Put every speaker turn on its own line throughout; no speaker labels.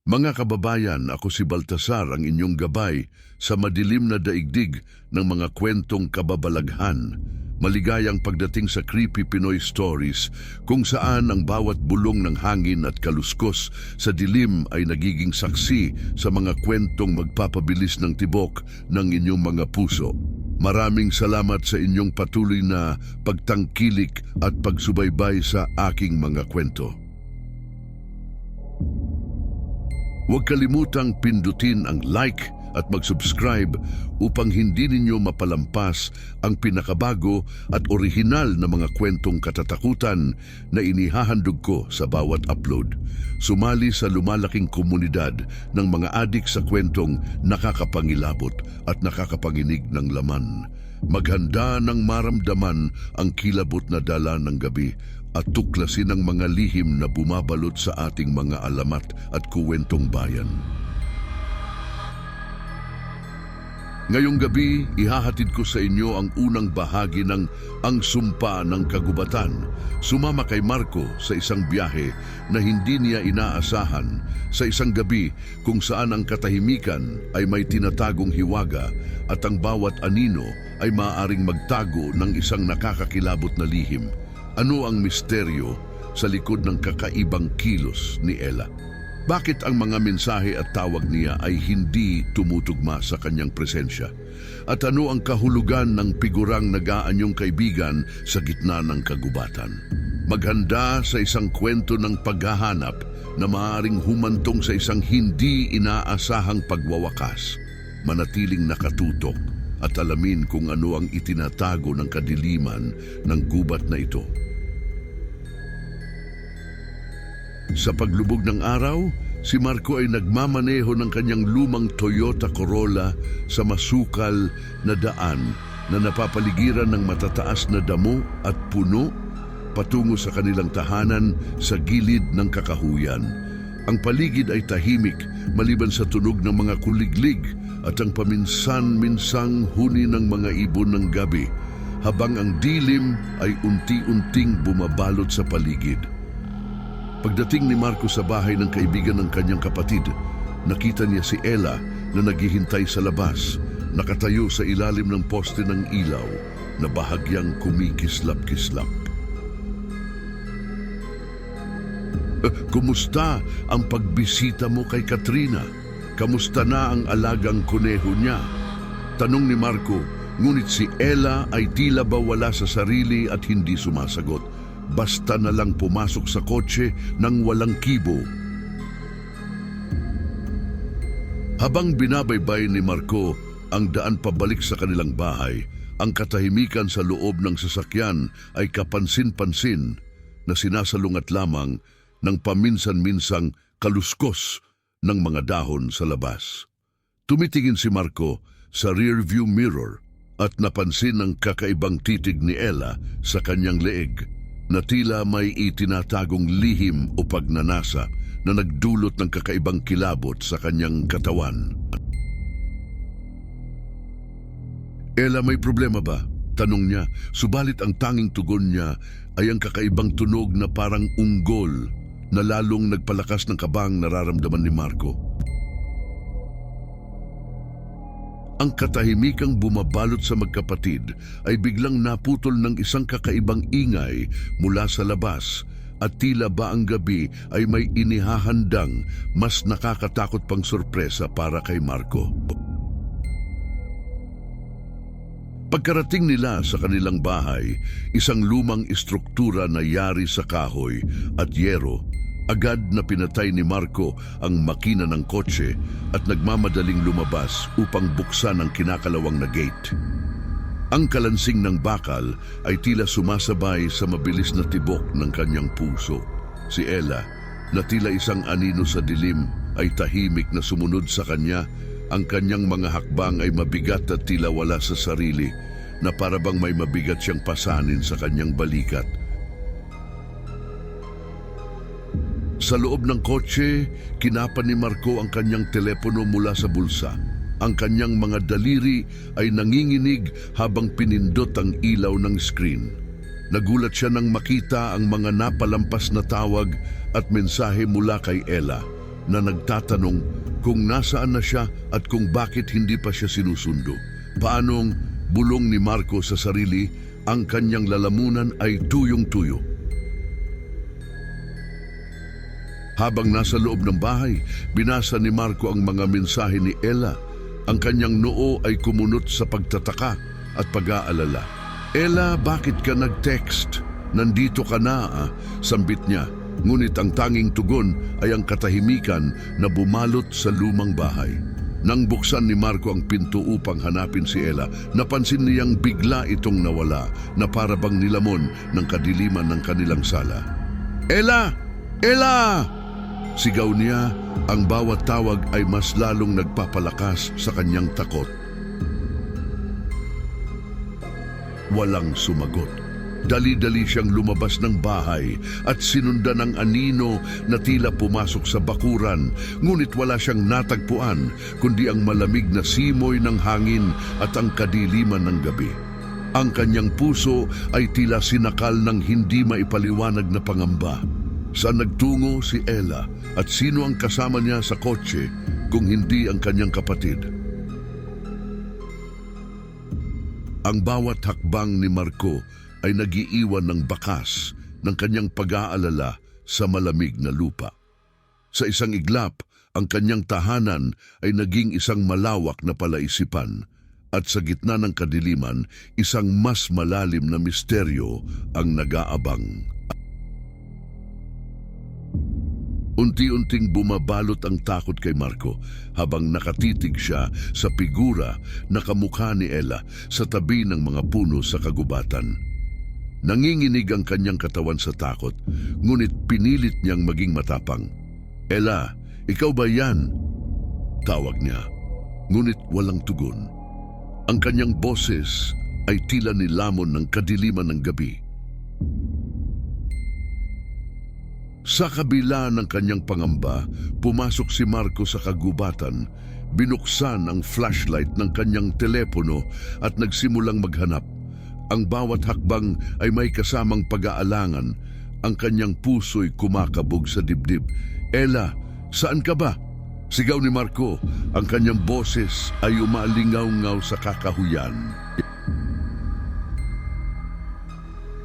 Mga kababayan, ako si Baltasar, ang inyong gabay sa madilim na daigdig ng mga kwentong kababalaghan. Maligayang pagdating sa Creepy Pinoy Stories, kung saan ang bawat bulong ng hangin at kaluskos sa dilim ay nagiging saksi sa mga kwentong magpapabilis ng tibok ng inyong mga puso. Maraming salamat sa inyong patuloy na pagtangkilik at pagsubaybay sa aking mga kwento. Huwag kalimutang pindutin ang like at mag-subscribe upang hindi ninyo mapalampas ang pinakabago at orihinal na mga kwentong katatakutan na inihahandog ko sa bawat upload. Sumali sa lumalaking komunidad ng mga adik sa kwentong nakakapangilabot at nakakapanginig ng laman. Maghanda ng maramdaman ang kilabot na dala ng gabi at tuklasin ang mga lihim na bumabalot sa ating mga alamat at kuwentong bayan. Ngayong gabi, ihahatid ko sa inyo ang unang bahagi ng Ang Sumpa ng Kagubatan. Sumama kay Marco sa isang biyahe na hindi niya inaasahan, sa isang gabi kung saan ang katahimikan ay may tinatagong hiwaga at ang bawat anino ay maaaring magtago ng isang nakakakilabot na lihim. Ano ang misteryo sa likod ng kakaibang kilos ni Ella? Bakit ang mga mensahe at tawag niya ay hindi tumutugma sa kanyang presensya? At ano ang kahulugan ng figurang nag-aanyong kaibigan sa gitna ng kagubatan? Maghanda sa isang kwento ng paghahanap na maaaring humantong sa isang hindi inaasahang pagwawakas. Manatiling nakatutok at alamin kung ano ang itinatago ng kadiliman ng gubat na ito. Sa paglubog ng araw, si Marco ay nagmamaneho ng kanyang lumang Toyota Corolla sa masukal na daan na napapaligiran ng matataas na damo at puno patungo sa kanilang tahanan sa gilid ng kakahuyan. Ang paligid ay tahimik maliban sa tunog ng mga kuliglig at ang paminsan-minsang huni ng mga ibon ng gabi, habang ang dilim ay unti-unting bumabalot sa paligid. Pagdating ni Marco sa bahay ng kaibigan ng kanyang kapatid, nakita niya si Ella na naghihintay sa labas, nakatayo sa ilalim ng poste ng ilaw na bahagyang kumikislap-kislap. Kumusta ang pagbisita mo kay Katrina? Kamusta na ang alagang kuneho niya? Tanong ni Marco, ngunit si Ella ay tila ba wala sa sarili at hindi sumasagot. Basta na lang pumasok sa kotse nang walang kibo. Habang binabaybay ni Marco ang daan pabalik sa kanilang bahay, ang katahimikan sa loob ng sasakyan ay kapansin-pansin na sinasalungat lamang ng paminsan-minsang kaluskos ng mga dahon sa labas. Tumitingin si Marco sa rearview mirror at napansin ang kakaibang titig ni Ella sa kanyang leeg, na tila may itinatagong lihim o pagnanasa na nagdulot ng kakaibang kilabot sa kanyang katawan. Ella, may problema ba? Tanong niya, subalit ang tanging tugon niya ay ang kakaibang tunog na parang unggol na lalong nagpalakas ng kabang nararamdaman ni Marco. Ang katahimikang bumabalot sa magkapatid ay biglang naputol ng isang kakaibang ingay mula sa labas, at tila ba ang gabi ay may inihahandang mas nakakatakot pang sorpresa para kay Marco. Pagkarating nila sa kanilang bahay, isang lumang istruktura na yari sa kahoy at yero, agad na pinatay ni Marco ang makina ng kotse at nagmamadaling lumabas upang buksan ang kinakalawang na gate. Ang kalansing ng bakal ay tila sumasabay sa mabilis na tibok ng kanyang puso. Si Ella, na tila isang anino sa dilim, ay tahimik na sumunod sa kanya. Ang kanyang mga hakbang ay mabigat at tila wala sa sarili, na parabang may mabigat siyang pasanin sa kanyang balikat. Sa loob ng kotse, kinapan ni Marco ang kanyang telepono mula sa bulsa. Ang kanyang mga daliri ay nanginginig habang pinindot ang ilaw ng screen. Nagulat siya nang makita ang mga napalampas na tawag at mensahe mula kay Ella. na nagtatanong kung nasaan na siya at kung bakit hindi pa siya sinusundo. Paanong bulong ni Marco sa sarili, ang kanyang lalamunan ay tuyong-tuyo. Habang nasa loob ng bahay, binasa ni Marco ang mga mensahe ni Ella. Ang kanyang noo ay kumunot sa pagtataka at pag-aalala. Ella, bakit ka nag-text? Nandito ka na, sambit niya. Ngunit ang tanging tugon ay ang katahimikan na bumalot sa lumang bahay. Nang buksan ni Marco ang pinto upang hanapin si Ella, napansin niyang bigla itong nawala na para bang nilamon ng kadiliman ng kanilang sala. Ella! Ella! Sigaw niya, ang bawat tawag ay mas lalong nagpapalakas sa kanyang takot. Walang sumagot. Dali-dali siyang lumabas ng bahay at sinundan ng anino na tila pumasok sa bakuran, ngunit wala siyang natagpuan kundi ang malamig na simoy ng hangin at ang kadiliman ng gabi. Ang kanyang puso ay tila sinakal ng hindi maipaliwanag na pangamba. Saan nagtungo si Ella at sino ang kasama niya sa kotse kung hindi ang kanyang kapatid? Ang bawat hakbang ni Marco ay nagiiwan ng bakas ng kanyang pag-aalala sa malamig na lupa. Sa isang iglap, ang kanyang tahanan ay naging isang malawak na palaisipan at sa gitna ng kadiliman, isang mas malalim na misteryo ang nag-aabang. Unti-unting bumabalot ang takot kay Marco habang nakatitig siya sa figura na kamukha ni Ella sa tabi ng mga puno sa kagubatan. Nanginginig ang kanyang katawan sa takot, ngunit pinilit niyang maging matapang. Ella, ikaw ba yan? Tawag niya, ngunit walang tugon. Ang kanyang boses ay tila nilamon ng kadiliman ng gabi. Sa kabila ng kanyang pangamba, pumasok si Marco sa kagubatan, binuksan ang flashlight ng kanyang telepono at nagsimulang maghanap. Ang bawat hakbang ay may kasamang pag-aalangan. Ang kanyang puso'y kumakabog sa dibdib. Ella, saan ka ba? Sigaw ni Marco. Ang kanyang boses ay umalingaw-ngaw sa kakahuyan.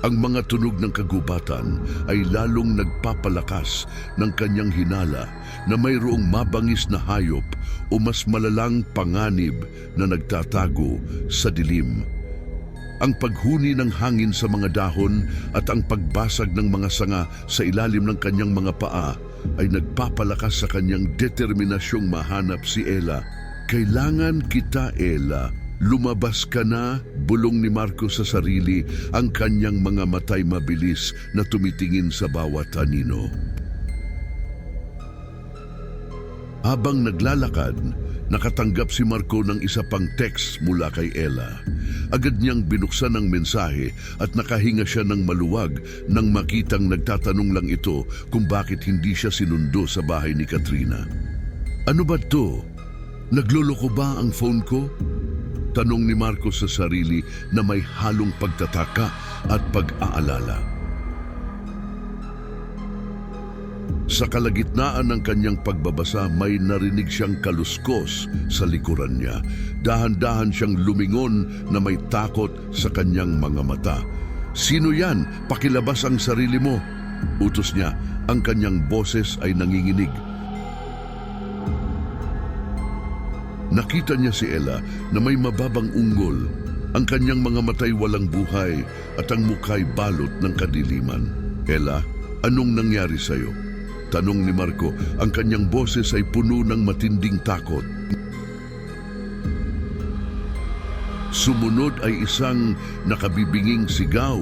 Ang mga tunog ng kagubatan ay lalong nagpapalakas ng kanyang hinala na mayroong mabangis na hayop o mas malalang panganib na nagtatago sa dilim. Ang paghuni ng hangin sa mga dahon at ang pagbasag ng mga sanga sa ilalim ng kanyang mga paa ay nagpapalakas sa kanyang determinasyong mahanap si Ella. Kailangan kita, Ella. Lumabas ka na, bulong ni Marco sa sarili, ang kanyang mga matay mabilis na tumitingin sa bawat anino. Habang naglalakad, nakatanggap si Marco ng isa pang text mula kay Ella. Agad niyang binuksan ang mensahe at nakahinga siya ng maluwag nang makitang nagtatanong lang ito kung bakit hindi siya sinundo sa bahay ni Katrina. Ano ba to? Nagluloko ba ang phone ko? Tanong ni Marco sa sarili na may halong pagtataka at pag-aalala. Sa kalagitnaan ng kanyang pagbabasa, may narinig siyang kaluskos sa likuran niya. Dahan-dahan siyang lumingon na may takot sa kanyang mga mata. Sino yan? Pakilabas ang sarili mo. Utos niya, ang kanyang boses ay nanginginig. Nakita niya si Ella na may mababang unggol. Ang kanyang mga matay walang buhay at ang mukha'y balot ng kadiliman. Ella, anong nangyari sa'yo? Tanong ni Marco, ang kanyang boses ay puno ng matinding takot. Sumunod ay isang nakabibinging sigaw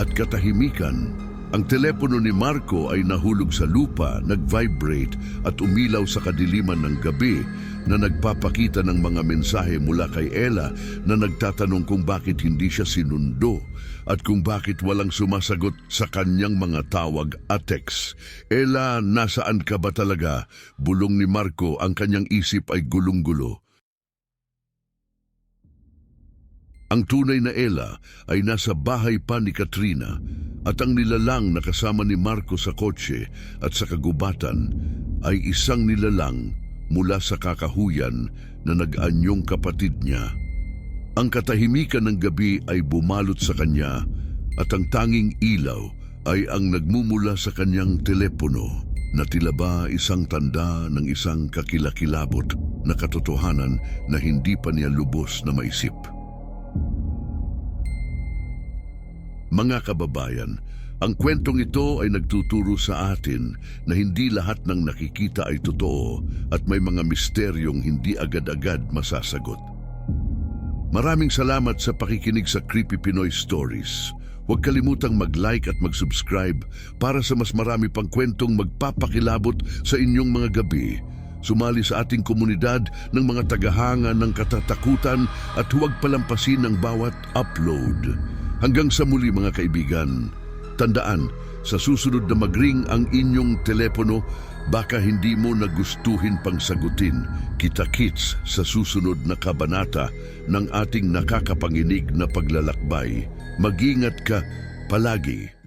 at katahimikan. Ang telepono ni Marco ay nahulog sa lupa, nag-vibrate at umilaw sa kadiliman ng gabi na nagpapakita ng mga mensahe mula kay Ella na nagtatanong kung bakit hindi siya sinundo at kung bakit walang sumasagot sa kanyang mga tawag at text. Ella, nasaan ka ba talaga? Bulong ni Marco, ang kanyang isip ay gulong-gulo. Ang tunay na Ella ay nasa bahay pa ni Katrina at ang nilalang na kasama ni Marco sa kotse at sa kagubatan ay isang nilalang mula sa kakahuyan na nag-anyong kapatid niya. Ang katahimikan ng gabi ay bumalot sa kanya at ang tanging ilaw ay ang nagmumula sa kanyang telepono na tila ba isang tanda ng isang kakilakilabot na katotohanan na hindi pa niya lubos na maisip. Mga kababayan, ang kwentong ito ay nagtuturo sa atin na hindi lahat ng nakikita ay totoo at may mga misteryong hindi agad-agad masasagot. Maraming salamat sa pakikinig sa Creepy Pinoy Stories. Huwag kalimutang mag-like at mag-subscribe para sa mas marami pang kwentong magpapakilabot sa inyong mga gabi. Sumali sa ating komunidad ng mga tagahanga ng katatakutan at huwag palampasin ang bawat upload. Hanggang sa muli mga kaibigan, tandaan, sa susunod na magring ang inyong telepono, baka hindi mo nagustuhin pang sagutin. Kita-kits sa susunod na kabanata ng ating nakakapanginig na paglalakbay. Mag-ingat ka palagi.